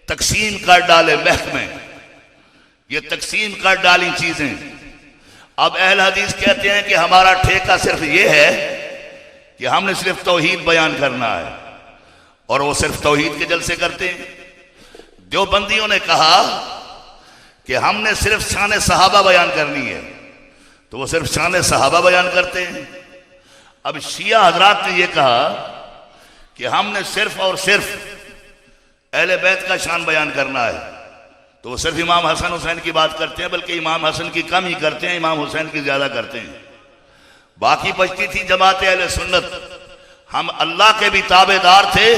तकसीम कर डाले महकमे, ये तकसीम कर डाली चीजें। अब अहल हदीस कहते हैं कि हमारा ठेका सिर्फ ये है कि हमने सिर्फ तौहीद बयान करना है, और वो सिर्फ तौहीद के जलसे करते हैं। जो बंदियों ने कहा कि हमने सिर्फ शान सहाबा बयान करनी है, तो वो सिर्फ शान सहाबा बयान करते हैं। अब शिया हजरात ने यह कहा कि हमने सिर्फ और सिर्फ अहले बैत का शान बयान करना है, तो वो सिर्फ इमाम हसन हुसैन की बात करते हैं, बल्कि इमाम हसन की कम ही करते हैं, इमाम हुसैन की ज्यादा करते हैं। बाकी बचती थी जमात अहले सुन्नत। हम अल्लाह के भी ताबेदार थे,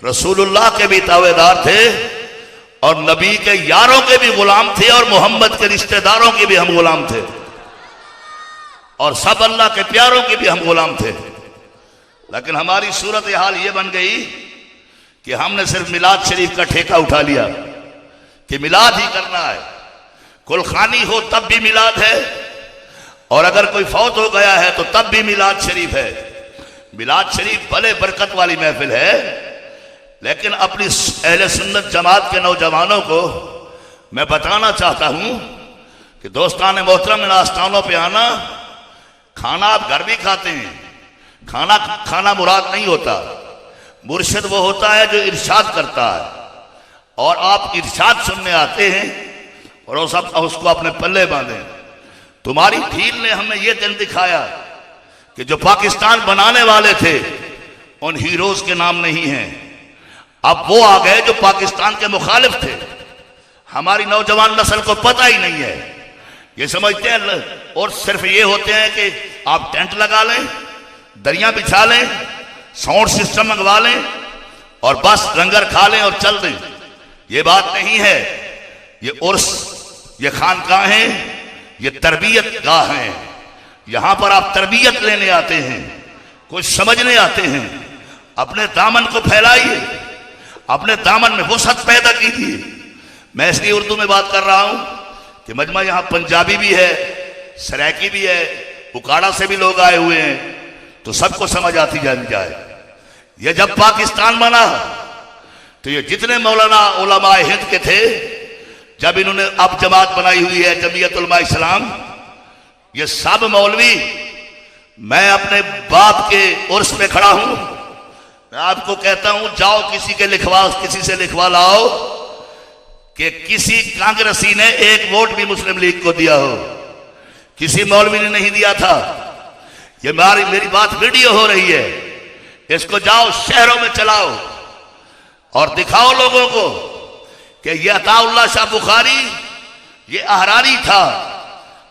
रसूलुल्लाह के भी ताबेदार थे, और नबी के यारों के भी गुलाम थे, और मोहम्मद के रिश्तेदारों के भी हम गुलाम थे, और सब अल्लाह के प्यारों के भी हम गुलाम थे। लेकिन हमारी सूरत हाल ये बन गई कि हमने सिर्फ मिलाद शरीफ का ठेका उठा लिया कि मिलाद ही करना है। कुलखानी हो तब भी मिलाद है, और अगर कोई फौत हो गया है तो तब भी मिलाद शरीफ है। मिलाद शरीफ भले बरकत वाली महफिल है, लेकिन अपनी अहले सुन्नत जमात के नौजवानों को मैं बताना चाहता हूं कि दोस्तान मोहतरम, इन आस्थानों पे आना, खाना आप घर भी खाते हैं, खाना खाना मुराद नहीं होता। मुर्शिद वो होता है जो इरशाद करता है, और आप इरशाद सुनने आते हैं और वो सब उसको अपने पल्ले बांधे। तुम्हारी ढील ने हमें यह दिन दिखाया कि जो पाकिस्तान बनाने वाले थे उन हीरोज के नाम नहीं हैं। अब वो आ गए जो पाकिस्तान के मुखालिफ थे। हमारी नौजवान नस्ल को पता ही नहीं है, ये समझते हैं और सिर्फ ये होते हैं कि आप टेंट लगा लें, दरिया बिछा लें, साउंड सिस्टम मंगवा लें, और बस लंगर खा लें और चल दें। ये बात नहीं है। ये उर्स, ये खानकाहें, ये तरबियत गाह हैं। यहां पर आप तरबियत लेने आते हैं, कुछ समझने आते हैं। अपने दामन को फैलाइए, अपने दामन में वसअत पैदा कीजिए। मैं इसलिए उर्दू में बात कर रहा हूं कि मजमा यहां पंजाबी भी है, सराइकी भी है, उकाड़ा से भी लोग आए हुए हैं, तो सबको समझ आती जानी जाए। ये जब पाकिस्तान बना तो ये जितने मौलाना उलमाए हिंद के थे, जब इन्होंने अब जमात बनाई हुई है जमीयत उलमा इस्लाम, ये सब मौलवी, मैं अपने बाप के उर्स पे खड़ा हूं, मैं आपको कहता हूं जाओ किसी से लिखवा लाओ कि किसी कांग्रेसी ने एक वोट भी मुस्लिम लीग को दिया हो। किसी मौलवी ने नहीं दिया था। ये मेरी बात वीडियो हो रही है, इसको जाओ शहरों में चलाओ और दिखाओ लोगों को कि ये अताउल्लाह शाह बुखारी ये अहरारी था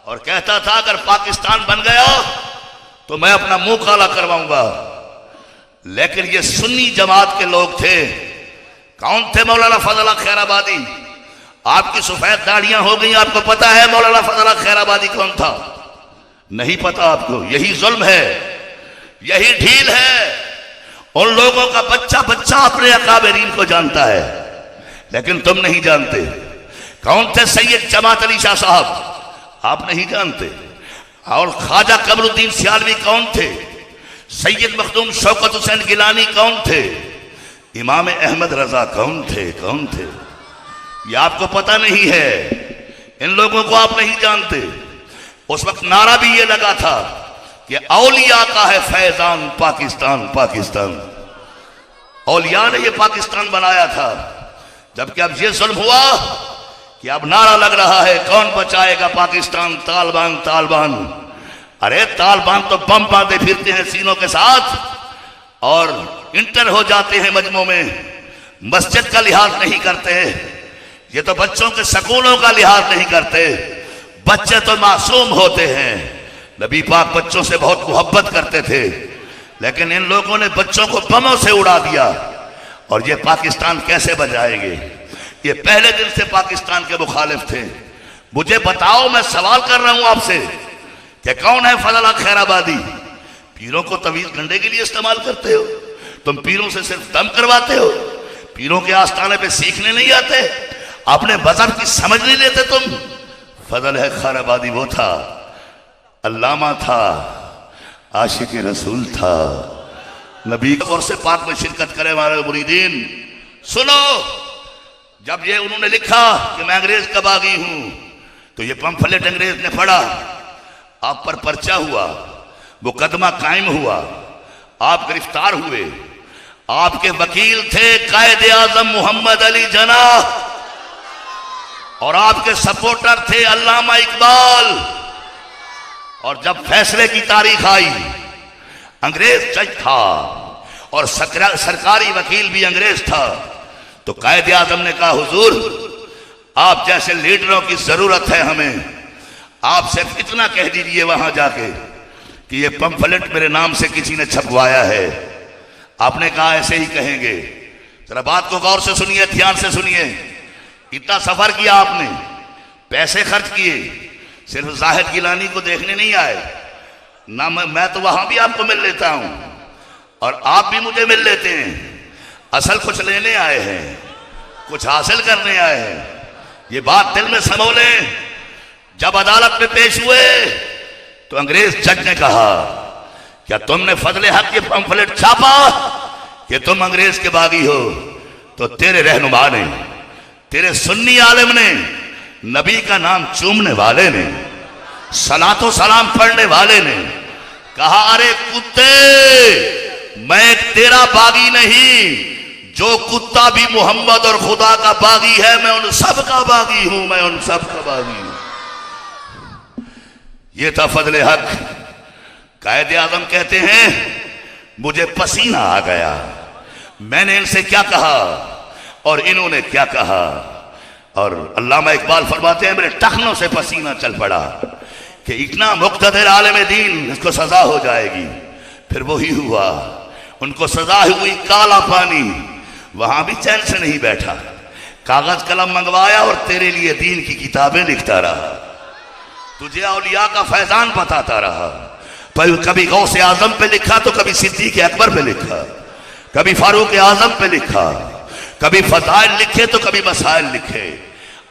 और कहता था अगर पाकिस्तान बन गया तो मैं अपना मुंह काला करवाऊंगा। लेकिन ये सुन्नी जमात के लोग थे। कौन थे? मौलाना फजल खैराबादी। आपकी सफेद दाढ़ियां हो गई, आपको पता है मौलाना फजल खैराबादी कौन था? नहीं पता आपको। यही जुल्म है, यही ढील है। उन लोगों का बच्चा बच्चा अपने अकाबरीन को जानता है, लेकिन तुम नहीं जानते। कौन थे सैयद जमात अली शाह साहब? आप नहीं जानते। और ख्वाजा कमरुद्दीन सियालवी कौन थे? सैयद मखदूम शौकत हुसैन गिलानी कौन थे? इमाम अहमद रजा कौन थे? कौन थे? ये आपको पता नहीं है। इन लोगों को आप नहीं जानते। उस वक्त नारा भी ये लगा था कि औलिया का है फैजान पाकिस्तान पाकिस्तान। औलिया ने ये पाकिस्तान बनाया था। जबकि अब ये जुल्म हुआ कि अब नारा लग रहा है कौन बचाएगा पाकिस्तान, तालिबान तालिबान। अरे तालिबान तो बम बांधे फिरते हैं सीनों के साथ और इंटर हो जाते हैं मजमों में, मस्जिद का लिहाज नहीं करते। ये तो बच्चों के स्कूलों का लिहाज नहीं करते। बच्चे तो मासूम होते हैं। नबी पाक बच्चों से बहुत मोहब्बत करते थे, लेकिन इन लोगों ने बच्चों को बमों से उड़ा दिया। और ये पाकिस्तान कैसे बचाएंगे? ये पहले दिन से पाकिस्तान के मुखालिफ थे। मुझे बताओ, मैं सवाल कर रहा हूं आपसे कि कौन है फजल खैराबादी? पीरों को तवीज गंडे के लिए इस्तेमाल करते हो तुम। पीरों से सिर्फ दम करवाते हो। पीरों के आस्थाने पे सीखने नहीं आते, अपने मजहब की समझ नहीं लेते तुम। फजल खैराबादी वो था, अल्लामा था, आशिक रसूल था, नबी और से पाक में शिरकत करे हमारे मुरीदीन। सुनो, जब ये उन्होंने लिखा कि मैं अंग्रेज का बागी हूं, तो ये पंफलेट अंग्रेज ने पढ़ा, आप पर पर्चा हुआ, मुकदमा कायम हुआ, आप गिरफ्तार हुए। आपके वकील थे कायदे आजम मोहम्मद अली जिन्नाह और आपके सपोर्टर थे अल्लामा इकबाल। और जब फैसले की तारीख आई, अंग्रेज जज था और सरकारी वकील भी अंग्रेज था, तो कायदे आजम ने कहा हुजूर आप जैसे लीडरों की जरूरत है हमें, आप सिर्फ इतना कह दीजिए वहां जाके कि ये पंफलेट मेरे नाम से किसी ने छपवाया है। आपने कहा ऐसे ही कहेंगे। जरा बात को गौर से सुनिए, ध्यान से सुनिए। इतना सफर किया आपने, पैसे खर्च किए, सिर्फ जाहिद गिलानी को देखने नहीं आए ना। मैं तो वहां भी आपको मिल लेता हूं और आप भी मुझे मिल लेते हैं। असल कुछ लेने आए हैं, कुछ हासिल करने आए हैं। ये बात दिल में समो लें। जब अदालत में पेश हुए तो अंग्रेज जज ने कहा क्या तुमने फजले हक ये पंफलेट छापा कि तुम अंग्रेज के बागी हो? तो तेरे रहनुमा ने, तेरे सुन्नी आलिम ने, नबी का नाम चूमने वाले ने, सलातो सलाम पढ़ने वाले ने कहा अरे कुत्ते, मैं तेरा बागी नहीं, जो कुत्ता भी मोहम्मद और खुदा का बागी है मैं उन सब का बागी हूं, मैं उन सब का बागी हूं। ये था फजले हक। कायदे आजम कहते हैं मुझे पसीना आ गया, मैंने इनसे क्या कहा और इन्होंने क्या कहा। और अल्लामा इकबाल फरमाते हैं मेरे टखनों से पसीना चल पड़ा कि इतना मुक्तदर आलिम दीन, इसको सजा हो जाएगी। फिर वही हुआ, उनको सजा हुई काला पानी। वहां भी चैन से नहीं बैठा, कागज कलम मंगवाया और तेरे लिए दीन की किताबें लिखता रहा, तुझे औलिया का फैजान बताता रहा। पर कभी गौसे आजम पे लिखा तो कभी सिद्दीक अकबर पे लिखा, कभी फारूक आजम पे लिखा, कभी फजाइल लिखे तो कभी मसाइल लिखे।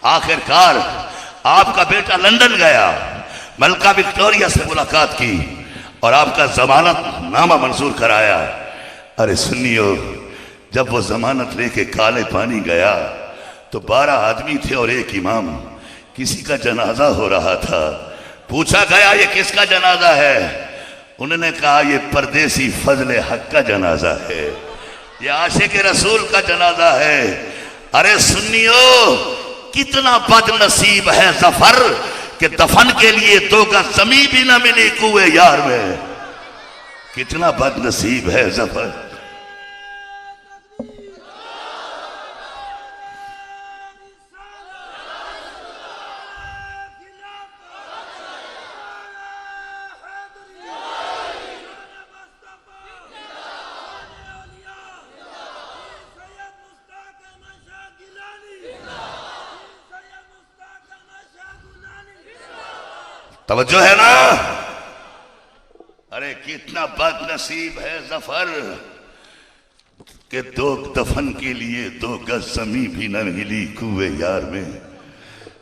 आखिरकार आपका बेटा लंदन गया, मलका विक्टोरिया से मुलाकात की और आपका जमानत नामा मंजूर कराया। अरे सुनियो, जब वो जमानत लेके काले पानी गया तो 12 आदमी थे और एक इमाम। किसी का जनाजा हो रहा था। पूछा गया ये किसका जनाजा है? उन्होंने कहा ये परदेसी फजले हक का जनाजा है, ये आशिक रसूल का जनाजा है। अरे सुनियो, कितना बदनसीब है जफर कि दफन के लिए 2 गज जमीन भी ना मिली कुएं यार में। कितना बदनसीब है जफर। तवज्जो है ना? अरे कितना बदनसीब है जफर कि 2 दफन के लिए 2 गज जमीन भी न मिली कुएं यार में।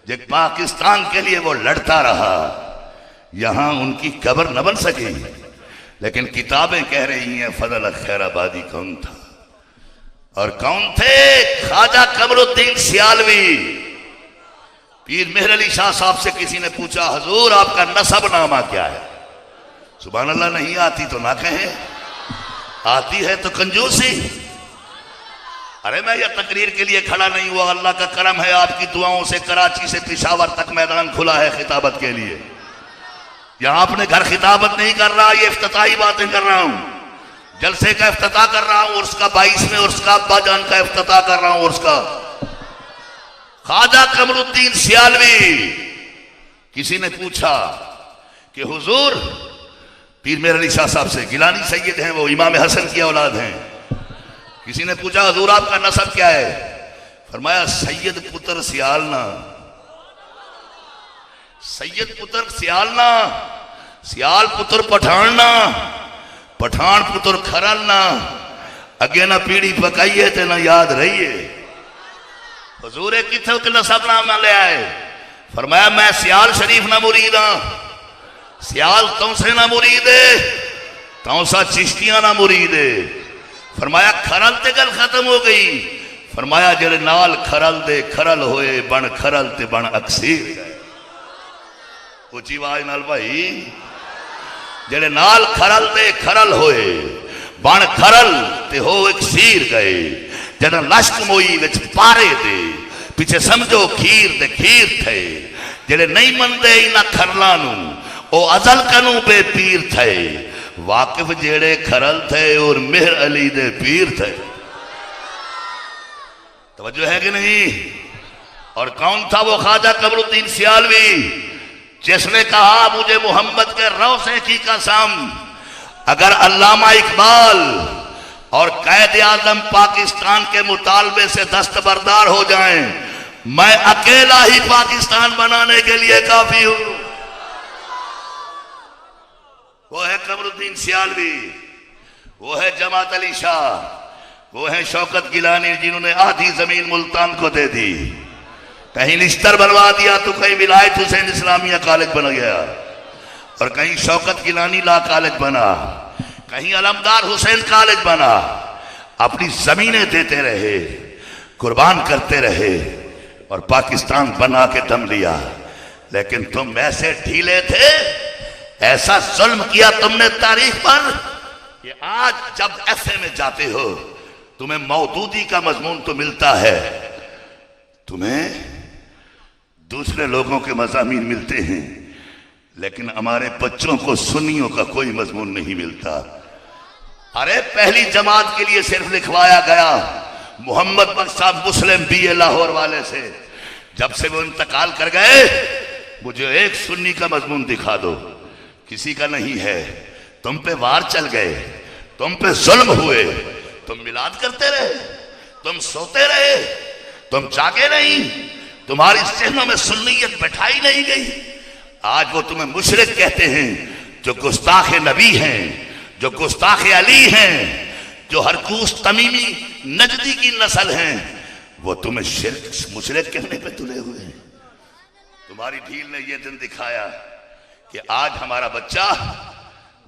जब पाकिस्तान के लिए वो लड़ता रहा, यहां उनकी कब्र न बन सकी, लेकिन किताबें कह रही हैं फजल खैराबादी कौन था और कौन थे? ख्वाजा कमरुद्दीन सियालवी। पीर मेहर अली शाह साहब से किसी ने पूछा हुजूर आपका नसबनामा क्या है? सुभान अल्लाह, नहीं आती तो ना कहें, आती है तो कंजूसी। अरे मैं ये तकरीर के लिए खड़ा नहीं हुआ, अल्लाह का करम है, आपकी दुआओं से कराची से पेशावर तक मैदान खुला है खिताबत के लिए। यहां अपने घर खिताबत नहीं कर रहा, ये इफ्तिताही बातें कर रहा हूं, जलसे का इफ्तिताह कर रहा हूं, उर्स का 22वें उर्स का अब्बा जान का इफ्तिताह कर रहा हूं, उर्स का। ख्वाजा कमरुद्दीन सियालवी। किसी ने पूछा कि हुजूर, पीर मेहर अली शाह साहब से, गिलानी सैयद हैं वो, इमाम हसन की औलाद हैं। किसी ने पूछा हुजूर आपका नसब क्या है? फरमाया सैयद पुत्र सियालना। सैयद पुत्र सियालना, सियाल पुत्र पठानना, पठान पुत्र खरलना। अगे ना पीढ़ी पकाई है ते ना याद रही है। हुजूर किथे के नसब नाम ले आए? फरमाया मैं सियाल शरीफ ना मुरीद हाँ, सियाल तौसे ना मुरीद है, तौसा चिश्तियां ना मुरीद है। फरमाया खरल ते गल खत्म हो गई। फरमाया जेड़े नाल खरल दे खरल होए बन खरल ते बन अक्सीर गए। ऊंची आवाज नाल भाई, जेड़े नाल खरल दे खरल होए बन खरल ते हो अक्सीर गए। जेड़ा लश्क मोई विच पारे दे पीछे समझो खीर दे खीर थे। जेड़े नहीं मनते इन्हां खरलों नूं ओ अजल कनू बेपीर थे। वाकिफ जेड़े खरल थे और मेहर अली दे पीर थे। तवज्जो है कि नहीं? और कौन था वो ख्वाजा कमरुद्दीन सियालवी जिसने कहा मुझे मोहम्मद के रौसे की कसम, अगर अल्लामा इकबाल और कैद आजम पाकिस्तान के मुतालबे से दस्तबरदार हो जाएं, मैं अकेला ही पाकिस्तान बनाने के लिए काफी हूं। वो है कमरुद्दीन सियालवी, वो है जमात अली शाह, वो है शौकत गिलानी जिन्होंने आधी जमीन मुल्तान को दे दी। कहीं निश्तर बनवा दिया तो कहीं विलायत हुसैन इस्लामिया कॉलेज बन गया और कहीं शौकत गिलानी ला कॉलेज बना, कहीं अलमदार हुसैन कॉलेज बना। अपनी जमीनें देते रहे, कुर्बान करते रहे और पाकिस्तान बना के दम लिया। लेकिन तुम ऐसे ढीले थे, ऐसा जुल्म किया तुमने तारीख पर कि आज जब ऐसे में जाते हो तुम्हें मौदूदी का मजमून तो मिलता है, तुम्हें दूसरे लोगों के मज़ामीन मिलते हैं, लेकिन हमारे बच्चों को सुन्नियों का कोई मजमून नहीं मिलता। अरे पहली जमात के लिए सिर्फ लिखवाया गया मोहम्मद बख्श साहब मुस्लिम BA लाहौर वाले से। जब से वो इंतकाल कर गए, मुझे एक सुन्नी का मजमून दिखा दो, किसी का नहीं है। तुम पे वार चल गए, तुम पे जुल्म हुए, तुम मिलाद करते रहे, तुम सोते रहे, तुम जागे नहीं, तुम्हारी ज़हनों में सुन्नियत बैठाई नहीं गई। आज वो तुम्हें मुशरिक कहते हैं, जो गुस्ताख नबी हैं, जो गुस्ताख अली हैं, जो हरकूस तमीमी नजदी की नस्ल हैं, वो तुम्हें शिर्क मुशरिक कहने पे तुले हुए हैं। तुम्हारी ढील ने यह दिन दिखाया कि आज हमारा बच्चा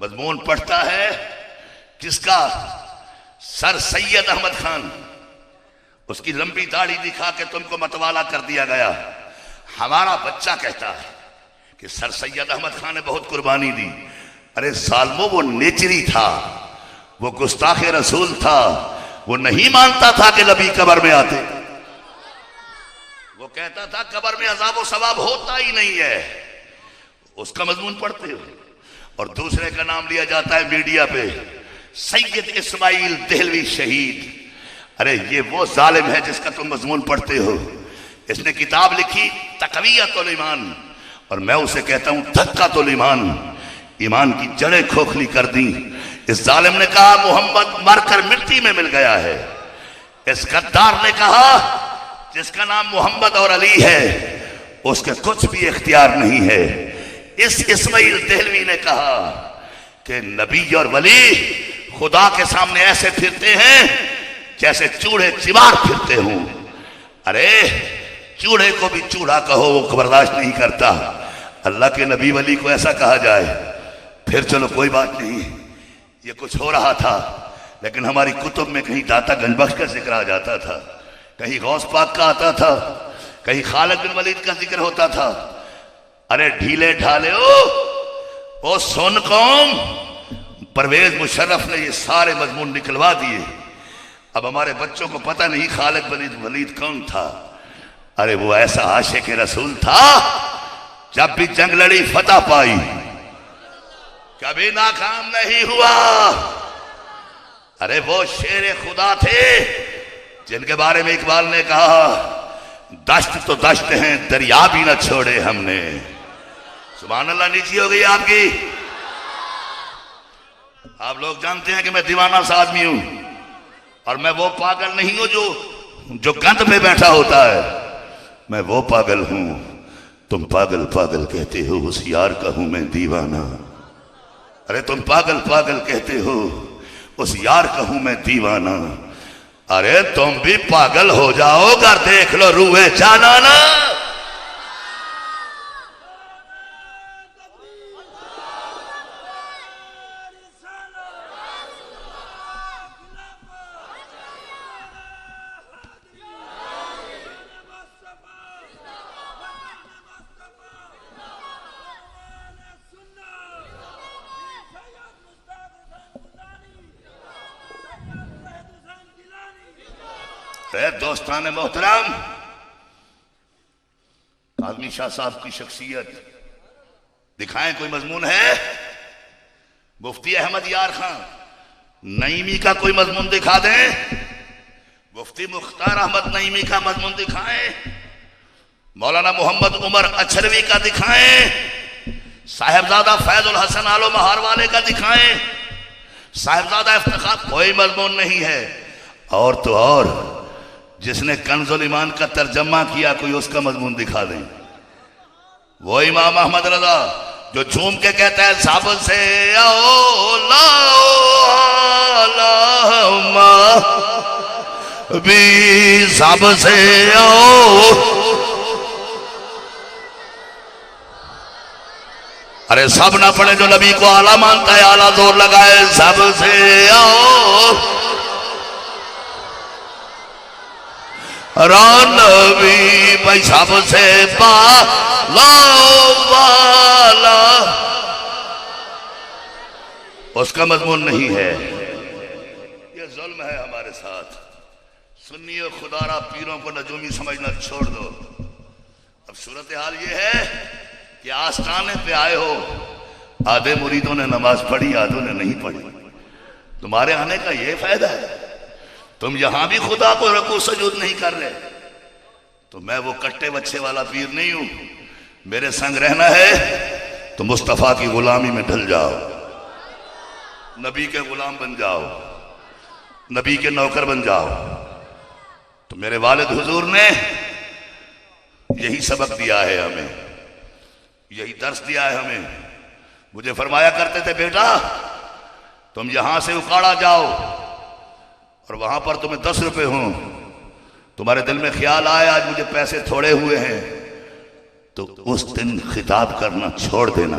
मजमून पढ़ता है किसका? सर सैयद अहमद खान। उसकी लंबी दाढ़ी दिखा के तुमको मतवाला कर दिया गया। हमारा बच्चा कहता है कि सर सैयद अहमद खान ने बहुत कुर्बानी दी। अरे सालमो, वो नेचरी था, वो गुस्ताखे रसूल था, वो नहीं मानता था कि नबी कब्र में आते। वो कहता था कब्र में अज़ाब व सवाब होता ही नहीं है। उसका मजमून पढ़ते हो और दूसरे का नाम लिया जाता है मीडिया पे, सैयद इस्माइल देहलवी शहीद। अरे ये वो जालिम है जिसका तुम मजमून पढ़ते हो। इसने किताब लिखी तक़वियतुल ईमान और मैं उसे कहता हूं धक्कातुल ईमान। ईमान की जड़ें खोखली कर दी। इस जालिम ने कहा मोहम्मद मरकर मिट्टी में मिल गया है। इस गद्दार ने कहा जिसका नाम मोहम्मद और अली है उसके कुछ भी इख्तियार नहीं है। इस इस्माइल देहलवी ने कहा कि नबी और वली खुदा के सामने ऐसे फिरते हैं जैसे चूड़े चिमार फिरते हों। अरे चूड़े को भी चूड़ा कहो, वो बर्दाश्त नहीं करता। अल्लाह के नबी वली को ऐसा कहा जाए, फिर चलो कोई बात नहीं, ये कुछ हो रहा था। लेकिन हमारी कुतुब में कहीं दाता गंजबख्श का जिक्र आ जाता था, कहीं गौस पाक का आता था, कहीं खालिद बिन वलीद का जिक्र होता था। अरे ढीले ढाले ओ सुन कौम, परवेज मुशर्रफ ने ये सारे मजमून निकलवा दिए। अब हमारे बच्चों को पता नहीं खालिद बिन वलीद कौन था। अरे वो ऐसा आशिक रसूल था, जब भी जंग लड़ी फतह पाई, कभी नाकाम नहीं हुआ। अरे वो शेर खुदा थे जिनके बारे में इकबाल ने कहा दश्त तो दश्त हैं, दरिया भी न छोड़े हमने। सुभान अल्लाह नीची हो गई आपकी। आप लोग जानते हैं कि मैं दीवाना सा आदमी हूं और मैं वो पागल नहीं हूं जो गंद पे बैठा होता है। मैं वो पागल हूं, तुम पागल पागल कहते हो, उस यार का हूं मैं दीवाना। अरे तुम पागल पागल कहते हो, उस यार का हूं मैं दीवाना। अरे तुम भी पागल हो जाओ, कर देख लो रूहे जानाना। दोस्तान मोहतरम, काज़मी शाह साहब की शख्सियत दिखाएं, कोई मजमून है? मुफ्ती अहमद यार खान नईमी का कोई मजमून दिखा दें। मुफ्ती मुख्तार अहमद नईमी का मजमून दिखाएं। मौलाना मोहम्मद उमर अछरवी का दिखाएं। साहिबजादा फैजुल हसन आलो महार वाले का दिखाएं। साहिबजादा इफ्तिखार, कोई मजमून नहीं है। और तो और जिसने कंजुल ईमान का तर्जमा किया, कोई उसका मजमून दिखा दें। वो इमाम अहमद रजा जो झूम के कहता है सब से आओ भी सब से आओ। अरे सब ना पढ़े जो नबी को आला मानता है, आला जोर लगाए सब से आओ। नबी भाई सबसे वाला उसका मजमून नहीं है। ये जुल्म है हमारे साथ। सुन्नियों खुदारा पीरों को नजूमी समझना छोड़ दो। अब सूरत हाल ये है कि आस्थाने पे आए हो, आधे मुरीदों ने नमाज पढ़ी, आधों ने नहीं पढ़ी। तुम्हारे आने का ये फायदा है, तुम यहां भी खुदा को रकू सजूद नहीं कर रहे। तो मैं वो कट्टे बच्चे वाला पीर नहीं हूं। मेरे संग रहना है तो मुस्तफा की गुलामी में ढल जाओ, नबी के गुलाम बन जाओ, नबी के नौकर बन जाओ। तो मेरे वालिद हुजूर ने यही सबक दिया है हमें, यही दर्स दिया है हमें। मुझे फरमाया करते थे, बेटा तुम यहां से उकाड़ा जाओ और वहां पर तुम्हें 10 रुपए हों, तुम्हारे दिल में ख्याल आए आज मुझे पैसे थोड़े हुए हैं, तो उस दिन खिताब करना छोड़ देना,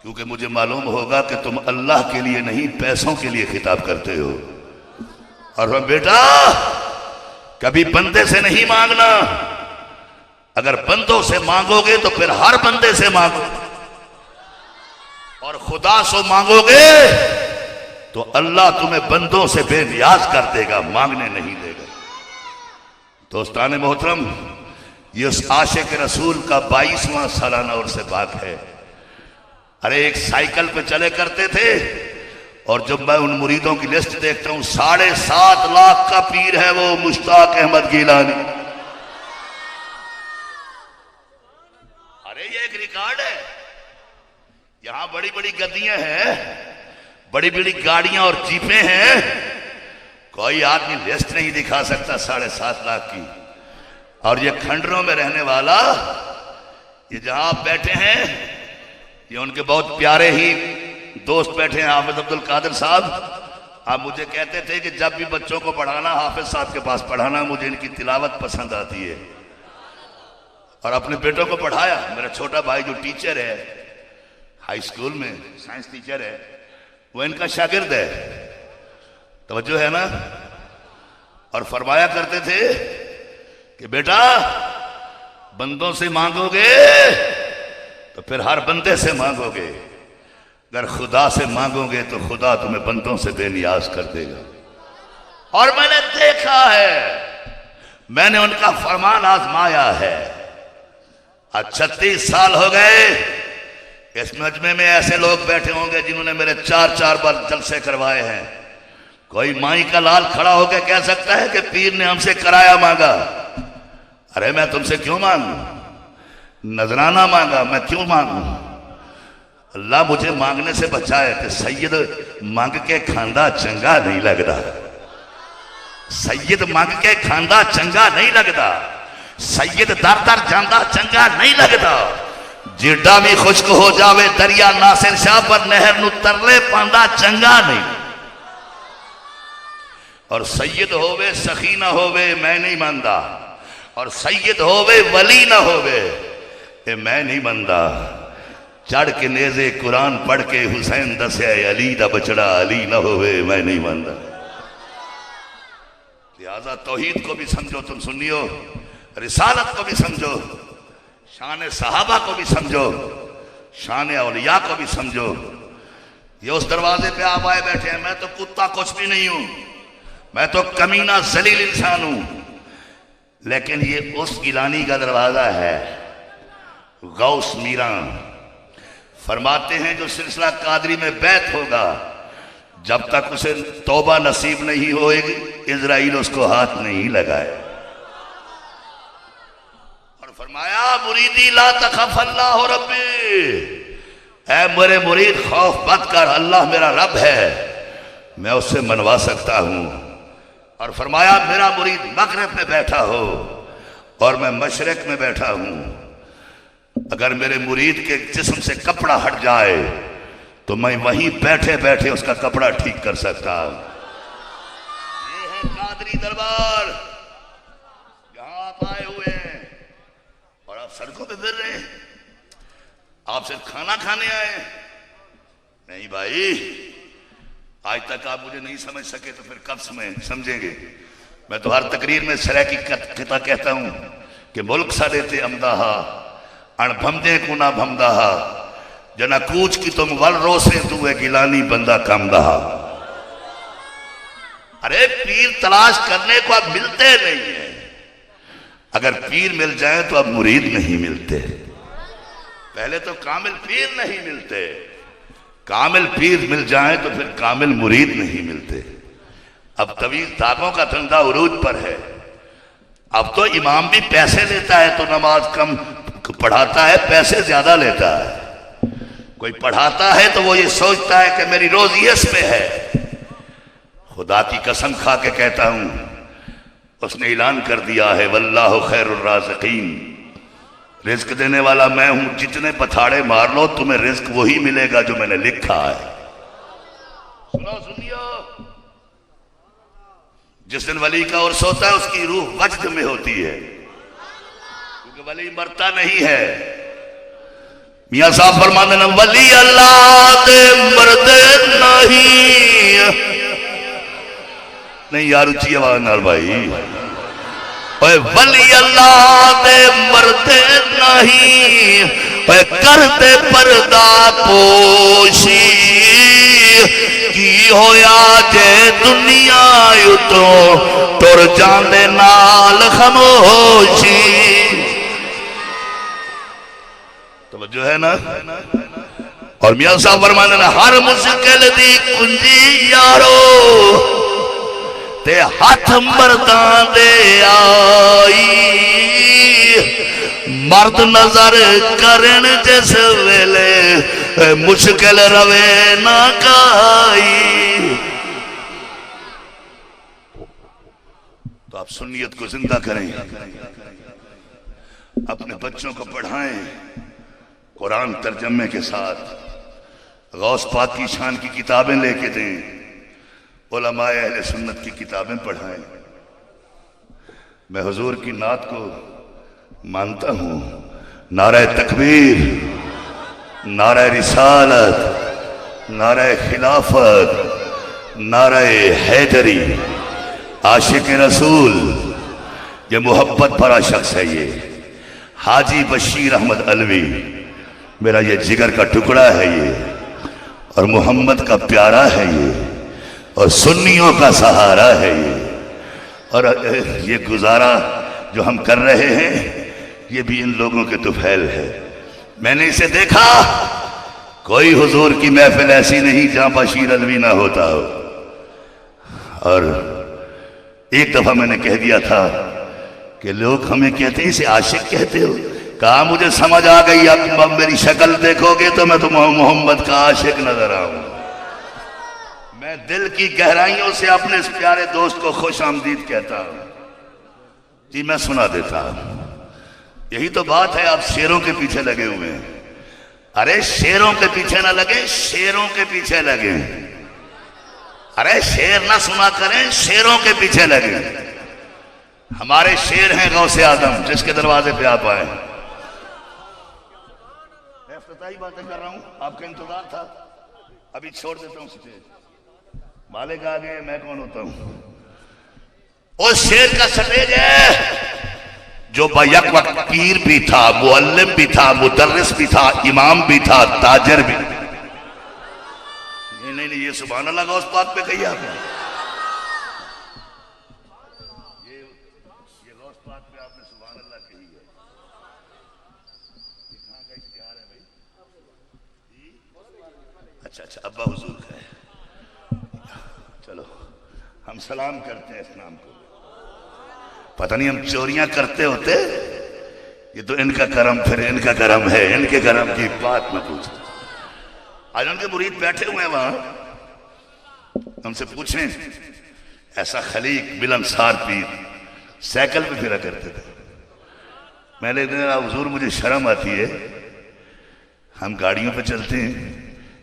क्योंकि मुझे मालूम होगा कि तुम अल्लाह के लिए नहीं पैसों के लिए खिताब करते हो। और वह बेटा कभी बंदे से नहीं मांगना। अगर बंदों से मांगोगे तो फिर हर बंदे से मांगो, और खुदा से मांगोगे तो अल्लाह तुम्हें बंदों से बेनियाज कर देगा, मांगने नहीं देगा। दोस्तान मोहतरम, ये उस आशिक रसूल का 22वां सालाना उर्स बाक है। अरे एक साइकिल पे चले करते थे, और जब मैं उन मुरीदों की लिस्ट देखता हूं, 7.5 लाख का पीर है वो मुश्ताक अहमद गिलानी। अरे ये एक रिकॉर्ड है। यहां बड़ी बड़ी गद्दियां हैं, बड़ी बड़ी गाड़ियां और जीपें हैं, कोई आदमी लिस्ट नहीं दिखा सकता 7.5 लाख की। और ये खंडरों में रहने वाला, ये जहां आप बैठे हैं, ये उनके बहुत प्यारे ही दोस्त बैठे हैं, हाफिज अब्दुल कादिर साहब। आप मुझे कहते थे कि जब भी बच्चों को पढ़ाना हाफिज साहब के पास पढ़ाना, मुझे इनकी तिलावत पसंद आती है। और अपने बेटों को पढ़ाया। मेरा छोटा भाई जो टीचर है हाई स्कूल में, साइंस टीचर है, वो इनका शागिर्द है। तवज्जो है ना। और फरमाया करते थे कि बेटा बंदों से मांगोगे तो फिर हर बंदे से मांगोगे, अगर खुदा से मांगोगे तो खुदा तुम्हें बंदों से बेनियाज कर देगा। और मैंने देखा है, मैंने उनका फरमान आजमाया है। आज 36 साल हो गए। इस मजमे में ऐसे लोग बैठे होंगे जिन्होंने मेरे 4 बार जलसे करवाए हैं। कोई माई का लाल खड़ा होकर कह सकता है कि पीर ने हमसे किराया मांगा। अरे मैं तुमसे क्यों मांगू? नजराना मांगा, मैं क्यों मांगू? अल्लाह मुझे मांगने से बचाए कि सैयद मांग के खांदा चंगा नहीं लगता। सैयद मांग के खांदा चंगा नहीं लगता। सैयद दर दर जांदा चंगा नहीं लगता। जिड्डा भी खुश्क हो जावे दरिया नासिर शाह पर नहर नु तरले पांदा चंगा नहीं। और सैयद होवे सखी ना होवे मैं नहीं मानदा, और सैयद होवे वली ना होवे ये मैं नहीं मानदा। चढ़ के नेज़े कुरान पढ़ के हुसैन दसे अली दा बचड़ा अली ना होवे मैं नहीं मानदा। लिहाजा तौहीद को भी समझो तुम सुन्नियो, रिसालत को भी समझो, शान सहाबा को भी समझो, शान औलिया को भी समझो। ये उस दरवाजे पे आप आए बैठे हैं। मैं तो कुत्ता कुछ भी नहीं हूं, मैं तो कमीना जलील इंसान हूं, लेकिन ये उस गिलानी का दरवाजा है। गौस मीरा फरमाते हैं जो सिलसिला कादरी में बैत होगा, जब तक उसे तौबा नसीब नहीं होएगी इजराइल उसको हाथ नहीं लगाए। और फरमाया मुरीदी ला तखफ अल्लाह रब्बी, ऐ मेरे मुरीद खौफ मत कर, अल्लाह मेरा रब है, मैं उससे मनवा सकता हूं। और फरमाया मेरा मुरीद मगरिब में बैठा हो और मैं मशरक में बैठा हूं, अगर मेरे मुरीद के जिस्म से कपड़ा हट जाए तो मैं वहीं बैठे बैठे उसका कपड़ा ठीक कर सकता हूं। ये है कादरी दरबार, जहां आप आए हुए हैं और आप सड़कों पे फिर रहे हैं। आप सिर्फ खाना खाने आए? नहीं भाई, आज तक आप मुझे नहीं समझ सके तो फिर कब समझेंगे। मैं तो हर तकरीर में सराय की किता कहता हूं कि मुल्क सा देते अमदाहा अणभमदे को ना भमदाहा, जना कूच की तुम वल रोसे तू है गिलानी बंदा कम दहा। अरे पीर तलाश करने को अब मिलते नहीं है, अगर पीर मिल जाए तो अब मुरीद नहीं मिलते। पहले तो कामिल पीर नहीं मिलते, कामिल पीर मिल जाए तो फिर कामिल मुरीद नहीं मिलते। अब तवीज धागों का धंधा उरूज पर है। अब तो इमाम भी पैसे लेता है तो नमाज कम पढ़ाता है, पैसे ज्यादा लेता है। कोई पढ़ाता है तो वो ये सोचता है कि मेरी रोजी इसमें है। खुदा की कसम खा के कहता हूं, उसने ऐलान कर दिया है वल्लाहु खैरुर राज़िकीन, रिज्क देने वाला मैं हूं, जितने पथाड़े मार लो तुम्हें रिज्क वही मिलेगा जो मैंने लिखा है। सुनो सुनियो, जिस दिन वली का उर्स होता है उसकी रूह वजद में होती है, क्योंकि वली मरता नहीं है। मियां साहब फरमाते हैं वली अल्लाह दे मरदे नहीं यार, उच्ची आवाज नाल भाई, वली अल्लाह दे मरदे नहीं करते पर्दा पोशी, की होया जे दुनिया उतों तुर जांदे नाल खामोशी। तो जो है ना, और मियां साहब फरमाते हैं हर मुश्किल दी कुंजी यारो ते हाथ मर्दां दे आई, मर्द नजर करन जिस वेले मुश्किल रवे ना काई। तो आप सुन्नियत को जिंदा करें, अपने बच्चों को पढ़ाएं कुरान तर्जमे के साथ, गौस पाक की शान की किताबें लेके दें, उलमाए अहले सुन्नत की किताबें पढ़ाएं। मैं हुजूर की नात को मानता हूं, नारे तकबीर, नारे रिसालत, नारे खिलाफत, नारे हैदरी, आशिक रसूल, ये मोहब्बत भरा शख्स है। ये हाजी बशीर अहमद अलवी मेरा ये जिगर का टुकड़ा है ये, और मोहम्मद का प्यारा है ये, और सुन्नियों का सहारा है ये। और ये गुजारा जो हम कर रहे हैं ये भी इन लोगों के तुफैल है। मैंने इसे देखा, कोई हुजूर की महफिल ऐसी नहीं जहां बशीर अलवी ना होता हो। और एक दफा मैंने कह दिया था कि लोग हमें कहते हैं इसे आशिक कहते हो, कहा मुझे समझ आ गई, अब मेरी शक्ल देखोगे तो मैं तो मोहम्मद का आशिक नजर आऊं। मैं दिल की गहराइयों से अपने इस प्यारे दोस्त को खुश आमदीद कहता हूं। जी मैं सुना देता हूं। यही तो बात है, आप शेरों के पीछे लगे हुए हैं। अरे शेरों के पीछे ना लगे, शेरों के पीछे लगे। अरे शेर ना सुना करें, शेरों के पीछे लगे। हमारे शेर हैं गौसे आदम, जिसके दरवाजे पे आप आए। इफ्तिताही बातें कर रहा हूं, आपका इंतजार था, अभी छोड़ देता हूं स्टेज। मालिक आ गए, मैं कौन होता हूं। उस शेर का स्टेज है जो बैक वक्त पीर भी था, मुअल्लिम भी था, मुदर्रिस भी था, इमाम भी था, ताजर भी। नहीं, ये सुभान अल्लाह गौस पाक पे कही आपने। बात पे आपने सुभान अल्लाह कही है। ये कहाँ का इश्तिहार है भाई? अच्छा अच्छा, अब्बा हुजूर का है। चलो हम सलाम करते हैं इस नाम को। पता नहीं हम चोरियां करते होते, ये तो इनका करम, फिर इनका करम है, इनके करम की बात न पूछो। आज उनके मुरीद बैठे हुए हैं वहां, हमसे पूछें ऐसा खलीक मिलनसार पीर साइकिल पे फिरा करते थे। मैंने कहा हुजूर मुझे शर्म आती है, हम गाड़ियों पे चलते हैं।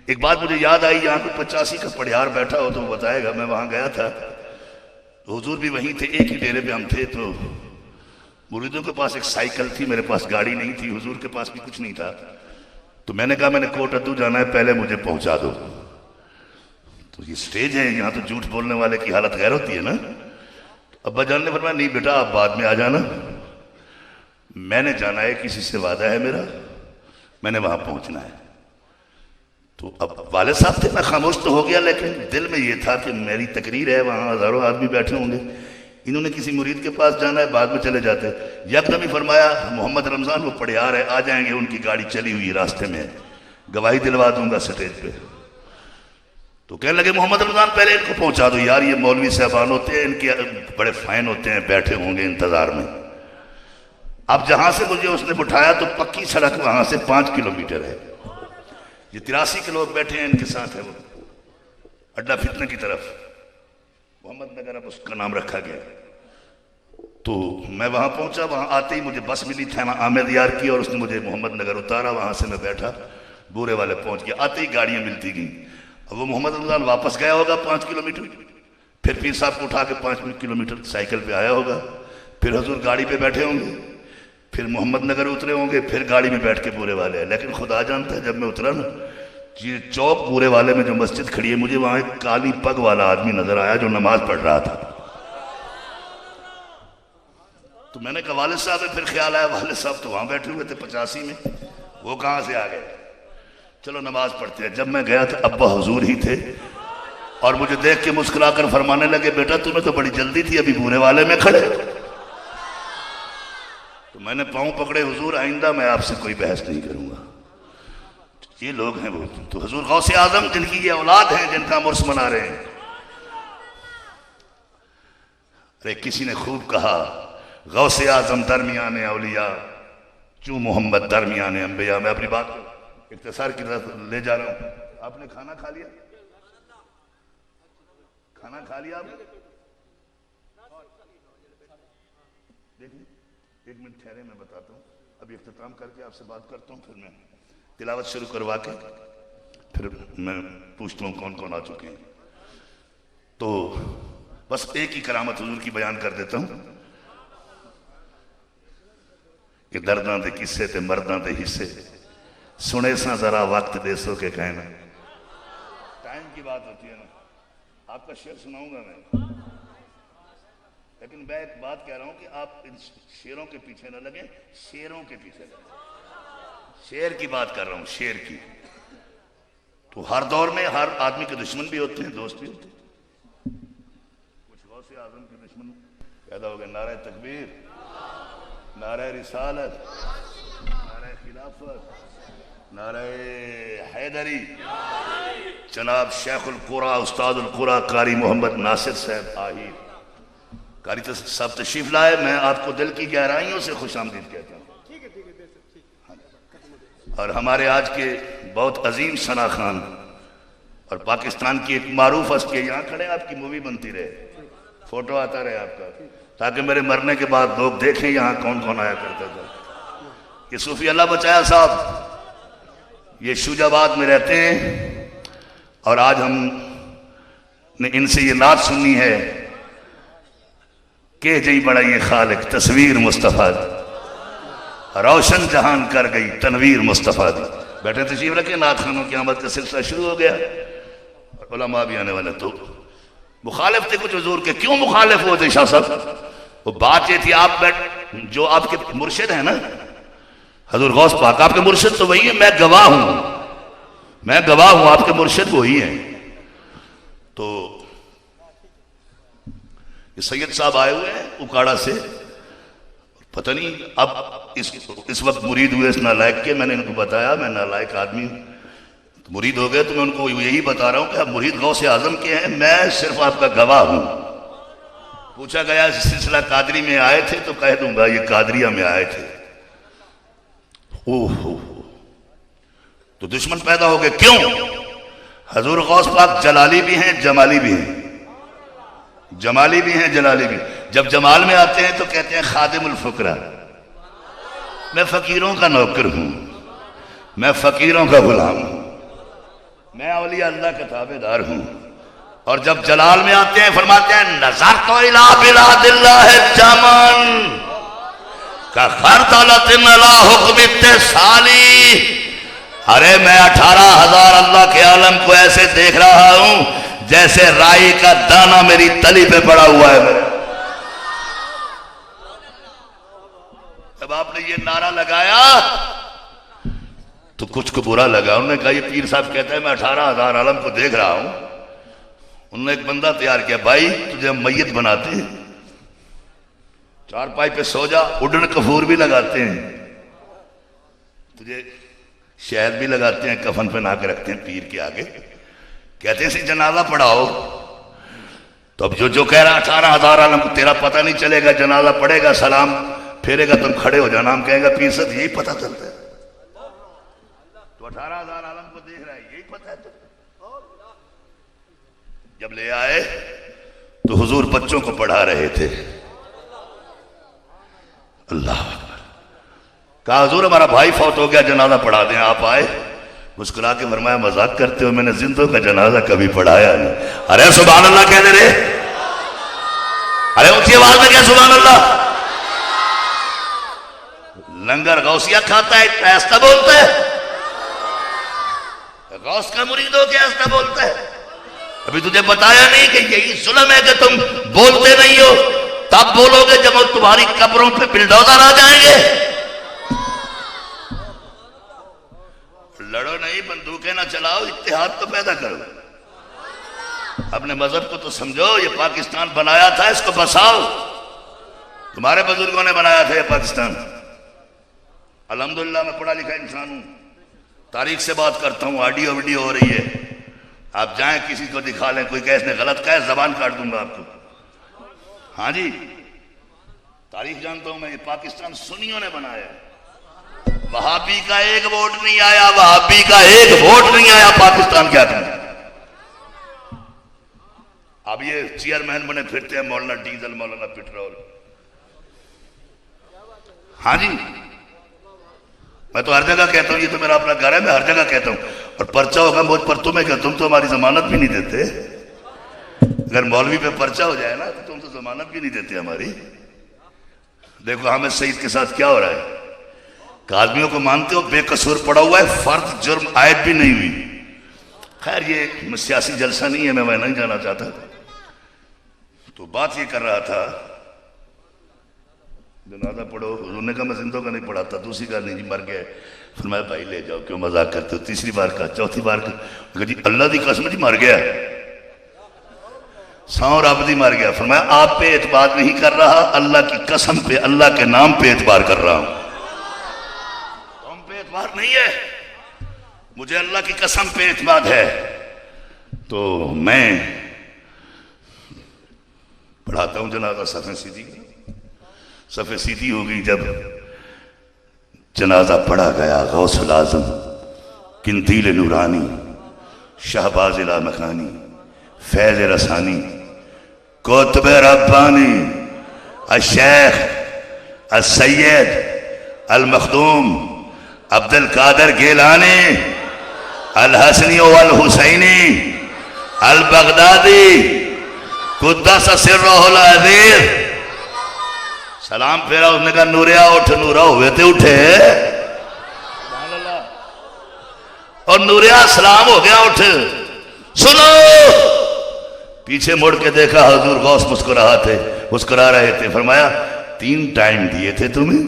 एक बात मुझे याद आई, यहाँ पे 85 का पड़ियार बैठा हो तो वो बताएगा, मैं वहां गया था तो हुजूर भी वहीं थे, एक ही डेरे पे हम थे। तो मुरीदों के पास एक साइकिल थी, मेरे पास गाड़ी नहीं थी, हुजूर के पास भी कुछ नहीं था। तो मैंने कहा मैंने कोट अद्दू जाना है, पहले मुझे पहुंचा दो। तो ये स्टेज है, यहाँ तो झूठ बोलने वाले की हालत गैर होती है ना। तो अब्बा जान ने फरमाया नहीं बेटा आप बाद में आ जाना, मैंने जाना है, किसी से वादा है मेरा, मैंने वहां पहुंचना है। तो अब वाले साहब थे, मैं खामोश तो हो गया, लेकिन दिल में ये था कि मेरी तकरीर है, वहां हजारों आदमी बैठे होंगे, इन्होंने किसी मुरीद के पास जाना है, बाद में चले जाते। यकदम ही फरमाया मोहम्मद रमजान वो पड़ियार है, आ जाएंगे, उनकी गाड़ी चली हुई रास्ते में, गवाही दिलवा दूंगा स्टेज पे। तो कहने लगे मोहम्मद रमजान पहले इनको पहुंचा दो यार, ये मौलवी साहबान होते हैं, इनके बड़े फाइन होते हैं, बैठे होंगे इंतजार में। अब जहां से मुझे उसने उठाया तो पक्की सड़क वहां से 5 किलोमीटर है। ये 83 के लोग बैठे हैं, इनके साथ है वो अड्डा फितने की तरफ, मोहम्मद नगर अब उसका नाम रखा गया। तो मैं वहां पहुंचा, वहां आते ही मुझे बस मिली थाना आमेद यार की, और उसने मुझे मोहम्मद नगर उतारा, वहां से मैं बैठा, बूरे वाले पहुंच गया। आते ही गाड़ियां मिलती गई। अब वो मोहम्मद रमजान वापस गया होगा 5 किलोमीटर, फिर पीर साहब को उठा के 5 किलोमीटर साइकिल पे आया होगा, फिर हजूर गाड़ी पे बैठे होंगे, फिर मोहम्मद नगर उतरे होंगे, फिर गाड़ी में बैठ के बूरे वाले हैं। लेकिन खुदा जानता है जब मैं उतरा ना, ये चौक बूरे वाले में जो मस्जिद खड़ी है, मुझे वहां एक काली पग वाला आदमी नजर आया जो नमाज पढ़ रहा था। तो मैंने कहा वालिद साहब है, फिर ख्याल आया वालिद साहब तो वहां बैठे हुए थे 85 में, वो कहां से आ गए, चलो नमाज पढ़ते हैं। जब मैं गया था अब्बा हुजूर ही थे, और मुझे देख के मुस्कुराकर फरमाने लगे बेटा तुम्हें तो बड़ी जल्दी थी, अभी बूरे वाले में खड़े। तो मैंने पांव पकड़े, हुजूर आइंदा मैं आपसे कोई बहस नहीं करूंगा। ये लोग हैं वो, तो हुजूर गौसे आजम जिनकी ये औलाद है, जिनका मुर्स मना रहे हैं। अरे किसी ने खूब कहा गौसे आजम दरमियान औलिया, चू मोहम्मद दरमियान अंबिया। मैं अपनी बात को इख्तिसार की तरफ ले जा रहा हूं। आपने खाना खा लिया? खाना खा लिया आपने? देखिए 1 मिनट ठहरे, मैं बताता हूँ। अभी इख्तिताम करके आपसे बात करता हूँ, फिर मैं तिलावत शुरू करवा के फिर मैं पूछता हूँ कौन कौन आ चुके हैं। तो बस एक ही करामत हुजूर की बयान कर देता हूँ कि दर्दां दे किस्से ते मर्दां दे हिस्से, सुने सा जरा वक्त देसो के कहना। टाइम की बात होती है ना, आपका शेर सुनाऊंगा मैं, लेकिन मैं एक बात कह रहा हूं कि आप इन शेरों के पीछे न लगे, शेरों के पीछे लगे। शेर की बात कर रहा हूं, शेर की। तो हर दौर में हर आदमी के दुश्मन भी होते हैं, दोस्त भी होते हैं। कुछ गौसे आजम के दुश्मन पैदा हो गए। नारे तकबीर, नारे रिसालत, नारे खिलाफत, नारे हैदरी। जनाब शेखुल कुरा उस्तादुल कुरा कारी मोहम्मद नासिर साहब आहिर कारी साहब तशरीफ लाए। मैं आपको दिल की गहराइयों से खुशामदीद कहता हूँ। और हमारे आज के बहुत अजीम सना खान और पाकिस्तान की एक मारूफ हस्ती, यहाँ खड़े आपकी मूवी बनती रहे, फोटो आता रहे आपका, ताकि मेरे मरने के बाद लोग देखें यहाँ कौन कौन आया करता था। ये सूफी अल्लाह बचाया साहब, ये शुजाबाद में रहते हैं, और आज हमने इनसे ये नात सुननी है के जई बड़ाई खालिक तस्वीर मुस्तफ़ा दी, रोशन जहान कर गई तनवीर मुस्तफ़ा दी। बैठे तशरीफ रखे, नात खानों की आमद का सिलसिला शुरू हो गया, और उलमा भी आने वाले। तो मुखालिफ थे कुछ हुजूर के। क्यों मुखालिफ हुए थे शाह साहब? वो बात ये थी, आप जो आपके मुर्शिद है ना हजूर गौस पाक, आपके मुर्शिद तो वही है, मैं गवाह हूं, मैं गवाह हूं, आपके मुर्शिद वही है। तो ये सैयद साहब आए हुए हैं उकाड़ा से, पता नहीं अब इस वक्त मुरीद हुए इस नालायक के। मैंने इनको बताया मैं नालायक आदमी हूँ, तो मुरीद हो गए। तो मैं उनको यही बता रहा हूँ कि आप मुरीद गौसे आजम के हैं, मैं सिर्फ आपका गवाह हूँ। पूछा गया सिलसिला कादरी में आए थे, तो कह दूंगा ये कादरिया में आए थे। ओहो, तो दुश्मन पैदा हो गए। क्यों? हजूर गौस पाक जलाली भी हैं जमाली भी हैं, जमाली भी हैं जलाली भी। जब जमाल में आते हैं तो कहते हैं खादिमुल फुकरा, मैं फकीरों का नौकर हूं, मैं फकीरों का गुलाम हूं, मैं औलिया अल्लाह का ताबेदार हूं। और जब जलाल में आते हैं फरमाते हैं नजर तो इला बिलादिल्लाह जमन का खरदलतिन अला हुक्म साली। अरे मैं 18,000 अल्लाह के आलम को ऐसे देख रहा हूं जैसे राई का दाना मेरी तली पे पड़ा हुआ है। मेरे जब आपने ये नारा लगाया तो कुछ को बुरा लगा। उन्होंने कहा ये पीर साहब कहता है मैं 18,000 आलम को देख रहा हूं। उन्होंने एक बंदा तैयार किया, भाई तुझे हम मैयत बनाते हैं, चारपाई पे सो जा, उड़न कफूर भी लगाते हैं, तुझे शहद भी लगाते हैं, कफन पे नहा के रखते हैं पीर के आगे, कहते हैं इसे जनाजा पढ़ाओ। तो अब जो कह रहा 18,000 आलम को तेरा पता नहीं चलेगा, जनाजा पढ़ेगा, सलाम फेरेगा, तुम खड़े हो जाना, हम कहेंगे पीर साहब यही पता चलता है। तो 18,000 आलम को देख रहा है, यही पता है। तो जब ले आए तो हुजूर बच्चों को पढ़ा रहे थे। अल्लाह कहा हुजूर हमारा भाई फौत हो गया, जनाजा पढ़ा दें। आप आए, मुस्कुरा के फरमाया मजाक करते हो, मैंने जिंदों का जनाजा कभी पढ़ाया नहीं। अरे सुभान अल्लाह कह दे रे, अरे ऊंची आवाज में क्या सुभान अल्लाह। लंगर गौसिया खाता है ऐसा बोलता है, गौस का मुरीद हो क्या ऐसा बोलता है। अभी तुझे बताया नहीं कि यही जुल्म है कि तुम बोलते नहीं हो, तब बोलोगे जब तुम्हारी कब्रों पे बिल्डोजर आ जाएंगे। लड़ो नहीं, बंदूकें ना चलाओ, इत्तेहाद तो पैदा करो, अपने मजहब को तो समझो। ये पाकिस्तान बनाया था, इसको बसाओ। तुम्हारे बुजुर्गों ने बनाया था ये पाकिस्तान। अल्हम्दुलिल्लाह मैं पढ़ा लिखा इंसान हूं, तारीख से बात करता हूं। ऑडियो वीडियो हो रही है, आप जाएं किसी को दिखा लें, कोई कहे इसने गलत कहा है, जबान काट दूंगा आपको। हाँ जी, तारीख जानता हूं मैं। ये पाकिस्तान सुन्नियों ने बनाया है, वहाबी का एक वोट नहीं आया, वहाबी का एक वोट नहीं आया पाकिस्तान के हाथ में। अब ये चेयरमैन बने फिरते हैं, मौलाना डीजल, मौलाना पेट्रोल। हाँ जी, मैं तो हर जगह कहता हूं, ये तो मेरा अपना घर है, मैं हर जगह कहता हूं। और पर्चा होगा मुझ पर, तुम्हें क्या, तुम तो हमारी जमानत भी नहीं देते। अगर मौलवी पे पर्चा हो जाए ना तो तुम तो जमानत भी नहीं देते हमारी। देखो हामिद सईद के साथ क्या हो रहा है। आदमियों को मानते हो बेकसूर पड़ा हुआ है, फर्द जुर्म आयत भी नहीं हुई। खैर ये सियासी जलसा नहीं है, मैं वह नहीं जाना चाहता। तो बात ये कर रहा था, जनाजा पढ़ो। उन्होंने कहा मैं जिंदों का नहीं पढ़ाता। दूसरी बार नहीं जी मर गया। फिर मैं भाई ले जाओ, क्यों मजाक करते हो। तीसरी बार का, चौथी बार का, जी अल्लाह की कसम जी मर गया, सौ रब दी मर गया। फिर मैं आप पे एतबार नहीं कर रहा, अल्लाह की कसम पे, अल्लाह के नाम पे एतबार कर रहा हूं। तुम पे एतबार नहीं है, मुझे अल्लाह की कसम पे एतबार है। तो मैं पढ़ाता हूं जनाजा, सफ़े सीधी, सफ़े सीधी हो गई। जब जनाजा पढ़ा गया, गौसुल आज़म किंतील नूरानी, शहबाज इला मकानी, फैज रसानी, कुतुब रब्बानी, अशेख असैयद अल मखदूम अब्दुल कादर गेलानी अल हसनी अल हुसैनी अल बगदादी कुद्दस सिर्रुहुल अज़ीज़। सलाम फेरा, उसने कहा नूरिया उठ, नूरा हुए थे उठे। और नूरिया सलाम हो गया, उठ। सुनो, पीछे मुड़ के देखा, हुजूर गौस मुस्कुरा रहे थे। फरमाया 3 टाइम दिए थे तुम्हें,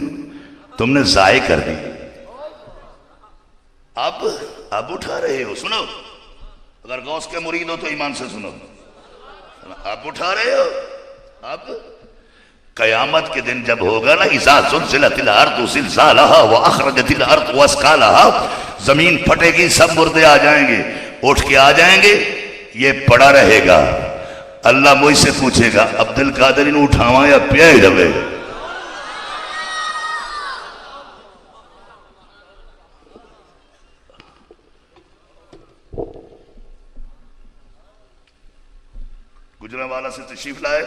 तुमने जाय कर दी, अब उठा रहे हो। सुनो, अगर गौस के मुरीद हो तो ईमान से सुनो, अब उठा रहे हो। अब कयामत के दिन जब होगा ना, इज़ा ज़ुलज़िलतिल अर्दु ज़िलज़ालहा व अख़रजतिल अर्दु अस्क़ालहा, जमीन फटेगी, सब मुर्दे आ जाएंगे, उठ के आ जाएंगे, ये पड़ा रहेगा। अल्लाह मुझसे पूछेगा अब्दुल कादिर इन्हें उठावा या पिया ही रहे। गुजरांवाला से तशरीफ लाए,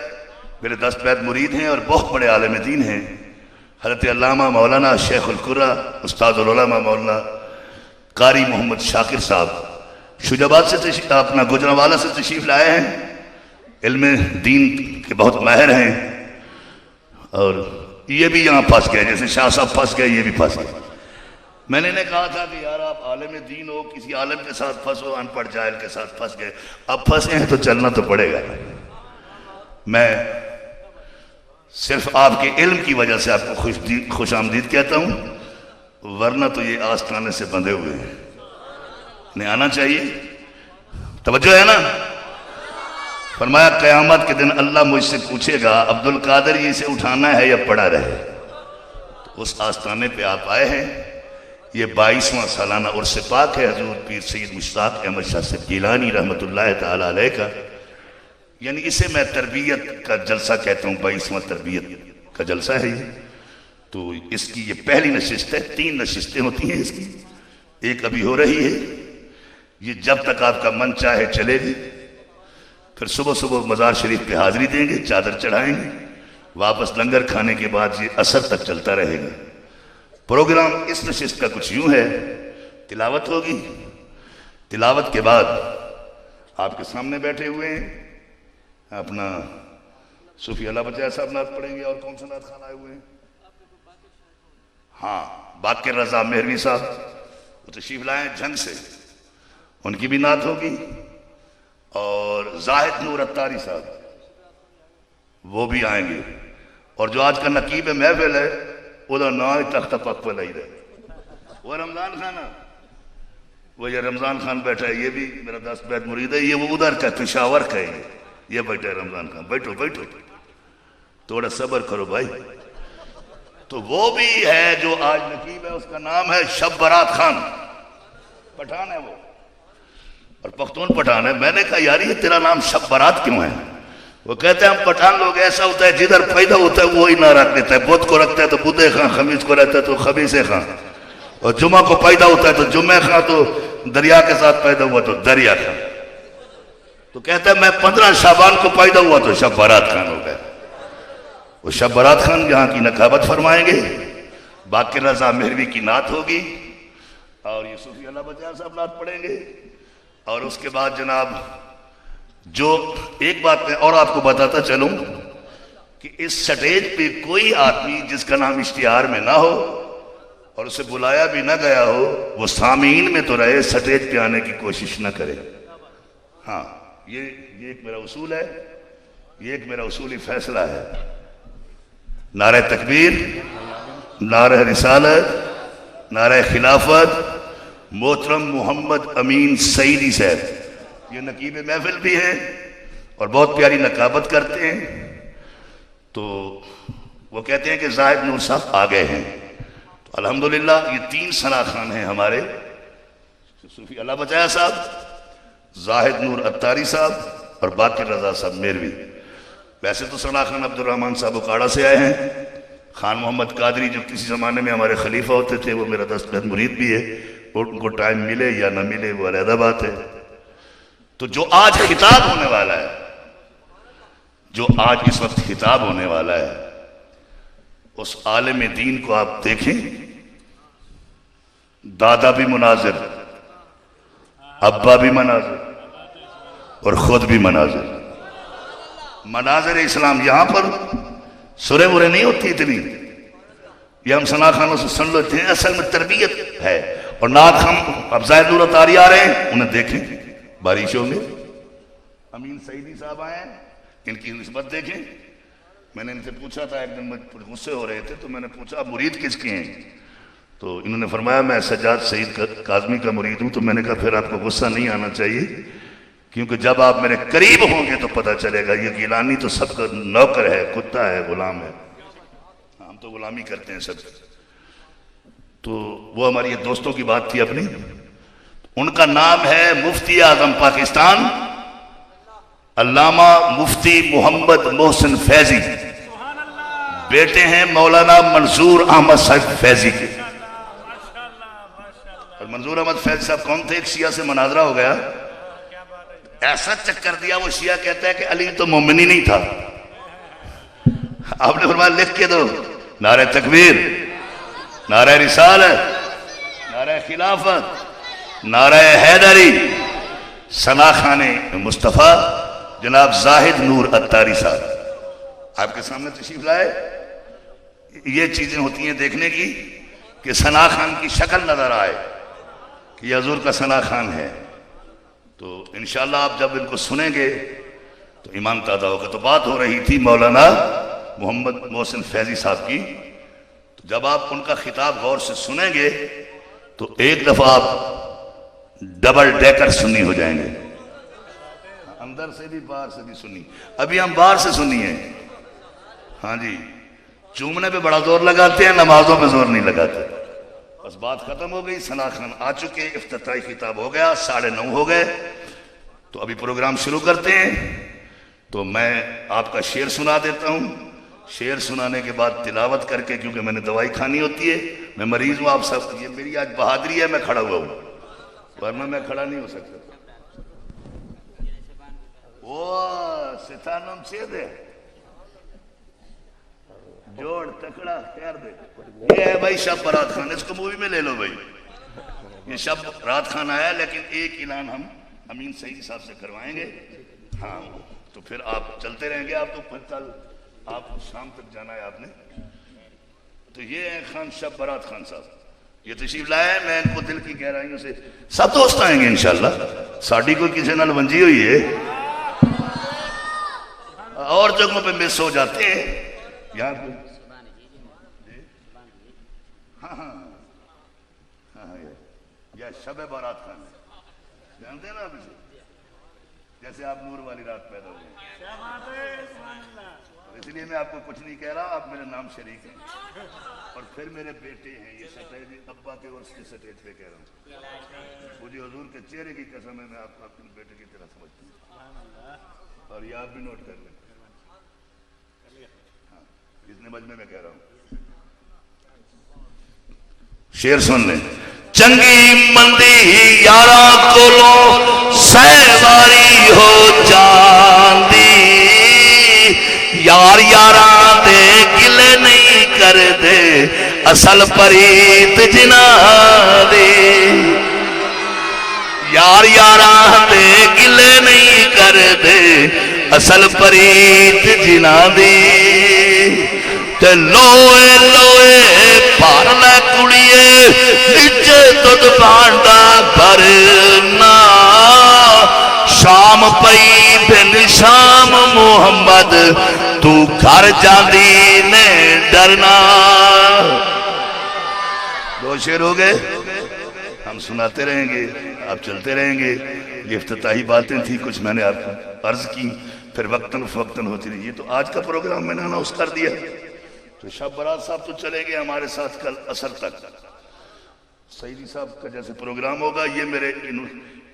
मेरे दस्तबैद मुरीद हैं और बहुत बड़े आलिम दीन हैं। हज़रत अल्लामा मौलाना शेखुल कुर्रा उस्तादुल उलमा मौलाना कारी मोहम्मद शाकिर साहब शुजाबाद से अपना गुजरांवाला से तशरीफ लाए हैं। इल्म दीन के बहुत माहिर हैं और ये भी यहाँ फंस गए, जैसे शाह साहब फंस गए, ये भी फंस गए। मैंने इन्हें कहा था कि यार आप आलिम दीन हो, किसी आलिम के साथ फंसो, अनपढ़ जाहिल के साथ फंस गए। अब फंसे हैं तो चलना तो पड़ेगा। मैं सिर्फ आपके इल्म की वजह से आपको खुश आमदीद कहता हूँ, वरना तो ये आस्ताने से बंधे हुए हैं, इन्हें आना चाहिए। तवज्जो है ना? फरमाया क़यामत के दिन अल्लाह मुझसे पूछेगा अब्दुल कादिर इसे उठाना है या पड़ा रहे। तो उस आस्ताने पे आप आए हैं। ये 22वां सालाना उर्स पाक है हजूर पीर सैयद मुश्ताक अहमद शाह साहब गिलानी रहमतुल्लाह तआला अलैह का, यानी इसे मैं तरबियत का जलसा कहता हूँ। 22वां तरबियत का जलसा है ये। तो इसकी ये पहली नशिस्त है, 3 नशिस्तें होती हैं इसकी, एक अभी हो रही है। ये जब तक आपका मन चाहे चलेगी। फिर सुबह सुबह मज़ार शरीफ पे हाजिरी देंगे, चादर चढ़ाएंगे, वापस लंगर खाने के बाद ये असर तक चलता रहेगा। प्रोग्राम इस नशिस्त का कुछ यूं है, तिलावत होगी, तिलावत के बाद आपके सामने बैठे हुए हैं अपना सूफी अल्लाह बचाया साहब नात पढ़ेंगे। और कौन सा नात खान आए हुए हैं? हाँ, बाकिर रजा मेहरवी साहब वो तशरीफ लाए जंग से, उनकी भी नात होगी। और जाहिद नूर अत्तारी साहब वो भी आएंगे। और जो आज का नकीब महफिल है उधर ना तख्त पक पर नहीं रहे, वो रमजान खान है, वो ये रमजान खान बैठा है, ये भी मेरा दस्तबैद मुरीद है। ये वो उधर का पेशावर का है, ये बैठा है रमजान खान। बैठो बैठो, थोड़ा सब्र करो भाई। तो वो भी है जो आज नकीब है, उसका नाम है शब बारात खान, पठान है वो, और पख्तून पठान है। मैंने कहा यार ये तेरा नाम शब बारात क्यों है? वो कहते हैं हम पठान लोग ऐसा होता है जिधर पैदा होता है वो ही ना रख देता है। बुध को रखता है तो बुधे खां, खमीस को रहता है तो खमीसे खां, और जुमा को पैदा होता है तो जुम्मे खां, तो दरिया के साथ पैदा हुआ तो दरिया खां। तो कहता है मैं 15 शाबान को पैदा हुआ तो शब बारात खान हो गया। वो शब बारात खान यहाँ की नकाबत फरमाएंगे। बाकिर रजा मेहरवी की नात होगी और ये सूफी अल्लाह बचाया साहब नात पढ़ेंगे। और उसके बाद जनाब जो एक बात मैं और आपको बताता चलूं कि इस स्टेज पे कोई आदमी जिसका नाम इश्तिहार में ना हो और उसे बुलाया भी ना गया हो, वो सामीन में तो रहे, स्टेज पे आने की कोशिश ना करे। हाँ, ये एक मेरा उसूल है, ये एक मेरा उसूली फैसला है। नारे तकबीर, नारे रिसालत, नारे खिलाफत, मोहतरम मोहम्मद अमीन सईदी साहब ये नकीब महफिल भी है और बहुत प्यारी नकाबत करते हैं। तो वो कहते हैं कि जाहिद नूर साहब आ गए हैं। तो अल्हम्दुलिल्लाह ये 3 सना खान हैं हमारे, सूफी अल्लाह बचाया साहब, जाहिद नूर अत्तारी साहब और बाकिर रजा साहब मेरवी। वैसे तो सना खान अब्दुर्रहमान साहब उकाड़ा से आए हैं। खान मोहम्मद कादरी जो किसी ज़माने में हमारे खलीफा होते थे, वो मेरा दस्तबैद मुरीद भी है। उनको टाइम मिले या ना मिले वो अलग बात है। तो जो आज खिताब होने वाला है, जो आज इस वक्त खिताब होने वाला है, उस आलिम दीन को आप देखें, दादा भी मुनाजिर, अब्बा भी मनाजिर और खुद भी मनाजिर। मनाजिर इस्लाम यहां पर सुरे बुरे नहीं होती इतनी, ये हम सना खानों से सुन लेते हैं, असल में तरबियत है। और नात हम अब जाहिद नूर अत्तारी आ रहे हैं, उन्हें देखें बारिशों में। अमीन सईदी साहब आए, इनकी निस्बत देखें। मैंने इनसे पूछा था, एक दिन मुझे गुस्से हो रहे थे तो मैंने पूछा मुरीद किसके हैं? तो इन्होंने फरमाया मैं सज्जाद सईद काज़मी का मुरीद हूँ। तो मैंने कहा फिर आपको गुस्सा नहीं आना चाहिए, क्योंकि जब आप मेरे करीब होंगे तो पता चलेगा ये गिलानी तो सबका नौकर है, कुत्ता है, गुलाम है। हम तो गुलामी करते हैं सब। तो वो हमारी दोस्तों की बात थी अपनी। उनका नाम है मुफ्ती आजम पाकिस्तान अल्लामा मुफ्ती मोहम्मद मोहसिन फैजी, बेटे हैं मौलाना मंसूर अहमद साहब फैजी के। और मंसूर अहमद फैजी साहब कौन थे? एक शिया से मुनाजरा हो गया, ऐसा चक्कर दिया, वो शिया कहता है कि अली तो मोमिन ही नहीं था। आपने फरमाया लिख के दो, नारे तकबीर, नारे रिसालत, नारे खिलाफत, नारे हैदरी, सना खाने मुस्तफ़ा जनाब जाहिद नूर अत्तारी साहब आपके सामने तशरीफ लाए। ये चीजें होती हैं देखने की कि सना खान की शक्ल नजर आए कि ये हजूर का सना खान है। तो इंशाल्लाह आप जब इनको सुनेंगे तो ईमान ताज़ा होगा। तो बात हो रही थी मौलाना मोहम्मद मोहसिन फैजी साहब की। तो जब आप उनका खिताब गौर से सुनेंगे तो एक दफा आप डबल डेकर सुन्नी हो जाएंगे, अंदर से भी बाहर से भी सुन्नी। अभी हम बाहर से सुन्नी है। हाँ जी, चूमने पे बड़ा जोर लगाते हैं, नमाजों पे जोर नहीं लगाते। बस बात खत्म हो गई। सना खान आ चुके, इफ्तिताई खिताब हो गया, 9:30 हो गए। तो अभी प्रोग्राम शुरू करते हैं। तो मैं आपका शेर सुना देता हूँ। शेर सुनाने के बाद तिलावत करके, क्योंकि मैंने दवाई खानी होती है, मैं मरीज हूँ, आप सब, ये मेरी आज बहादुरी है, मैं खड़ा हुआ हूँ, वरना मैं खड़ा नहीं हो सकता। वो सितानम से दे जोड़ तकड़ा खैर दे। ये है भाई शब बारात खान, इसको मूवी में ले लो भाई। ये शब रात खान आया, लेकिन एक ऐलान हम अमीन सईद साहब से करवाएंगे। हाँ, तो फिर आप चलते रहेंगे। आप तो फिर कल आप शाम तक जाना है आपने। तो ये है खान शब बारात खान साहब, ये तशरीफ लाए। मैं इनको दिल की गहराइयों से, सब दोस्त आएंगे इंशाल्लाह, साड़ी कोई किसी नाल वंजी हुई है, और जगहों पे मिस हो जाते हैं यहाँ पे। हाँ हाँ हाँ, यह शब बारात खान है, जानते हैं ना आप इसे? जैसे आप नूर वाली रात पैदा हुए, इसलिए मैं आपको कुछ नहीं कह रहा, आप मेरे नाम शरीक हैं और फिर मेरे बेटे हैं। ये सटेज अब्बा के और उसके सटेज पे कह रहा हूँ। मुझे हुजूर के चेहरे की कसम है, मैं आपको अपने बेटे की तरह समझता हूँ। और ये आप भी नोट कर लें। हाँ, इतने मजमे में कह रहा हूँ। शेर सुन लें। चंगी मंदी यारा कोलो सहवारी हो जांदी, यार यारा दे गिले नहीं कर दे, असल परीत जिना दे। यार यारा दे गिले नहीं कर दे, असल परीत जिना दे। ते लोए लोए पारला कुड़िए, नीचे दुध भांडा भरना, शाम पई बिन शाम मोहम्मद, तू घर जाती ने डरना। दो शेर हो गए, हम सुनाते रहेंगे, आप चलते रहेंगे। ये इफ्तिताही बातें थी, कुछ मैंने आपको अर्ज की, फिर वक्तन फवक्तन होती रही। ये तो आज का प्रोग्राम मैंने अनाउंस कर दिया। तो शब बारात साहब तो चलेंगे हमारे साथ कल असर तक। सईदी साहब का जैसे प्रोग्राम होगा, ये मेरे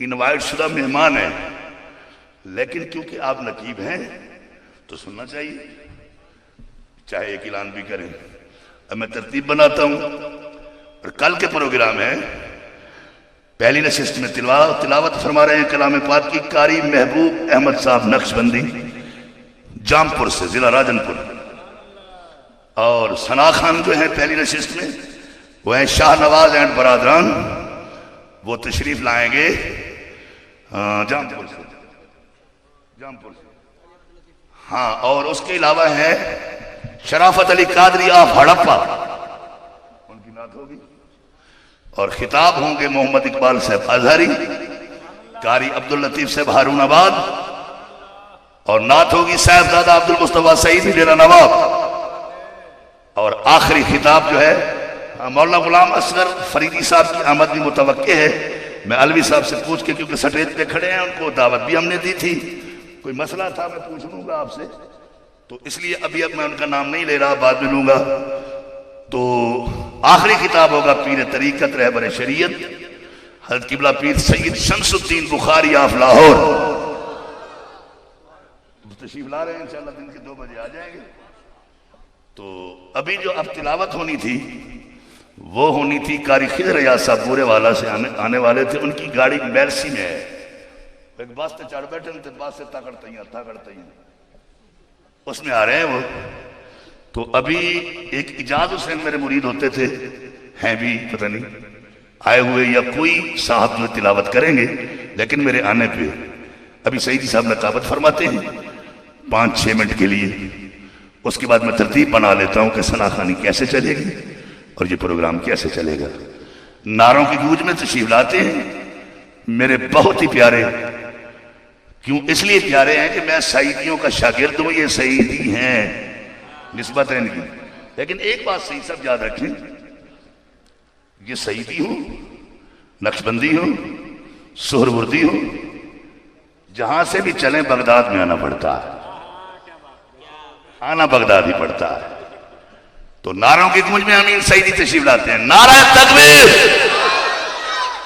इनवाइट शुदा मेहमान हैं, लेकिन क्योंकि आप नकीब हैं तो सुनना चाहिए, चाहे एक ऐलान भी करें। अब मैं तरतीब बनाता हूं। और कल के प्रोग्राम है, पहली नशिस्त में तिलावत फरमा रहे हैं कलाम पाक की कारी महबूब अहमद साहब नक्शबंदी, जामपुर से, जिला राजनपुर। और सना खान जो है पहली नशिस्त में, वो है शाहनवाज एंड बरादरान, वो तशरीफ लाएंगे जामपुर से। हाँ, और उसके अलावा है शराफत अली कादरी ऑफ हड़प्पा, उनकी नात होगी। और खिताब होंगे मोहम्मद इकबाल साहब अजहरी, कारी अब्दुल लतीफ साहब हारूनाबाद, और नात होगी साहबजादा अब्दुल मुस्तफा सईद डेरा नवाब। और आखिरी खिताब जो है मौलाना गुलाम असगर फरीदी साहब की आमद भी मुतवक्के है, मैं अलवी साहब से पूछ के, क्योंकि स्टेज पे खड़े हैं, उनको दावत भी हमने दी थी, कोई मसला था मैं पूछ लूंगा आपसे, तो इसलिए अभी अब मैं उनका नाम नहीं ले रहा, बाद में लूंगा। तो आखिरी किताब होगा पीर तरीकत रहबर शरीयत, हज़रत किबला पीर सैयद शमसुद्दीन बुखारी ऑफ लाहौर तशरीफ ला रहे हैं, इंशाअल्लाह दिन के 2 बजे आ जाएंगे। तो अभी जो अब तिलावत होनी थी वो होनी थी कारी खिदर याद साहब बुरे वाला से आने वाले थे, उनकी गाड़ी मैरसी में है, एक बस से चढ़ बैठे थे, बस से ताकड़ते हैं उसमें आ रहे हैं वो। तो अभी एक इजाज हुसैन मेरे मुरीद होते थे, हैं भी पता नहीं आए हुए या कोई साहब जो तिलावत करेंगे, लेकिन मेरे आने पे अभी सईदी साहब नकाबत फरमाते हैं 5-6 मिनट के लिए, उसके बाद मैं तरतीब बना लेता हूं कि सना खानी कैसे चलेगी और ये प्रोग्राम कैसे चलेगा। नारों की गूंज में तशरीफ लाते हैं मेरे बहुत ही प्यारे, क्यों इसलिए प्यारे हैं कि मैं सईदियों का शागिर्द हूं, ये सईदी हैं निस्बत है इनकी। लेकिन एक बात सही सब याद रखें, ये सईदी हो, नक्शबंदी हो, सोहरवर्दी हो, जहां से भी चलें बगदाद में आना पड़ता है, आना बगदाद ही पड़ता है। तो नारों की गूंज में अमीन सईदी तशरीफ लाते हैं, नारा तकबीर।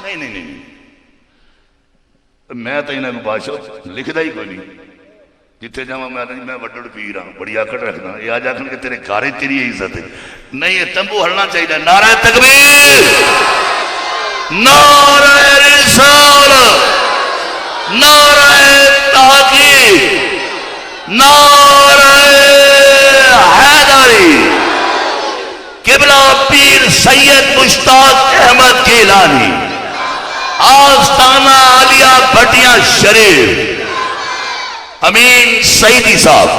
नहीं नहीं नहीं, मैं तो इन्हें बादशाह लिखता ही कोई नहीं, जिथे जावा मैं वड्डड़ पीर हाँ, बड़ी आकड़ रखना, ये आज आखन के तेरे घर तेरी इज्जत है, नहीं ये तंबू हलना चाहिए। नारा तकबीर, नारा रिसालत, नारा तहकीक, नारा हैदरी, किबला पीर सैयद मुश्ताक अहमद गिलानी, आस्ताना आलिया भटिया शरीफ, अमीन सईदी साहब।